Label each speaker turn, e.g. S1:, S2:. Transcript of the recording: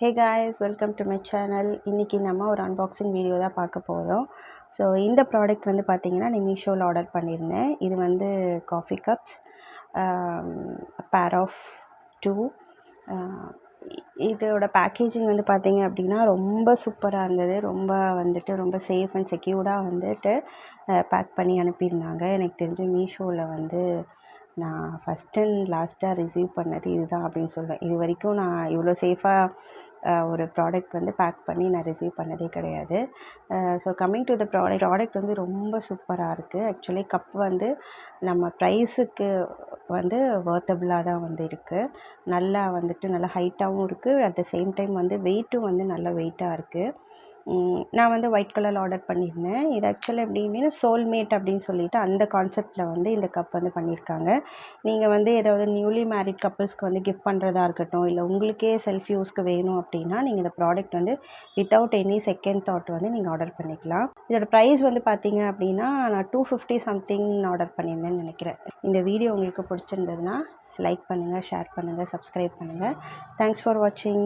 S1: Hey guys, welcome to my channel. இன்றைக்கி நம்ம ஒரு அன்பாக்சிங் வீடியோ தான் பார்க்க போகிறோம். ஸோ இந்த ப்ராடக்ட் வந்து பார்த்திங்கன்னா நான் மீஷோவில் ஆர்டர் பண்ணியிருந்தேன். இது வந்து காஃபி கப்ஸ், பேர் ஆஃப் 2. இதோட பேக்கேஜிங் வந்து பார்த்திங்க அப்படின்னா ரொம்ப சூப்பராக இருந்தது. ரொம்ப சேஃப் அண்ட் செக்யூர்டாக வந்துட்டு பேக் பண்ணி அனுப்பியிருந்தாங்க. எனக்கு தெரிஞ்சு மீஷோவில் வந்து நான் ஃபஸ்ட் அண்ட் லாஸ்ட்டாக ரிசீவ் பண்ணது இதுதான் அப்படின்னு சொல்வேன். இது வரைக்கும் நான் இவ்வளோ சேஃபாக ஒரு ப்ராடக்ட் வந்து பேக் பண்ணி நான் ரிசீவ் பண்ணதே கிடையாது. So coming to the product வந்து ரொம்ப சூப்பராக இருக்குது. ஆக்சுவலி கப் வந்து நம்ம ப்ரைஸுக்கு வந்து வொர்த்தபுளாக தான் வந்து இருக்குது. நல்லா ஹைட்டாகவும் இருக்குது. அட் த சேம் டைம் வந்து வெயிட்டும் வந்து நல்ல வெயிட்டாக இருக்குது. நான் வந்து ஒயிட் கலரில் ஆர்டர் பண்ணியிருந்தேன். இது ஆக்சுவலாக எப்படின்னா சோல்மேட் அப்படின்னு சொல்லிட்டு அந்த கான்செப்டில் வந்து இந்த கப் வந்து பண்ணியிருக்காங்க. நீங்கள் வந்து ஏதாவது நியூலி மேரிட் கப்புள்ஸ்க்கு வந்து கிஃப்ட் பண்ணுறதா இருக்கட்டும், இல்லை உங்களுக்கே செல்ஃப் யூஸ்க்கு வேணும் அப்படின்னா நீங்கள் இந்த ப்ராடக்ட் வந்து வித்தவுட் எனி செகண்ட் தாட் வந்து நீங்கள் ஆர்டர் பண்ணிக்கலாம். இதோட ப்ரைஸ் வந்து பார்த்தீங்க அப்படின்னா நான் 250 சம்திங் ஆர்டர் பண்ணியிருந்தேன்னு நினைக்கிறேன். இந்த வீடியோ உங்களுக்கு பிடிச்சிருந்ததுன்னா லைக் பண்ணுங்கள், ஷேர் பண்ணுங்கள், சப்ஸ்கிரைப் பண்ணுங்கள். தேங்க்ஸ் ஃபார் வாட்சிங்.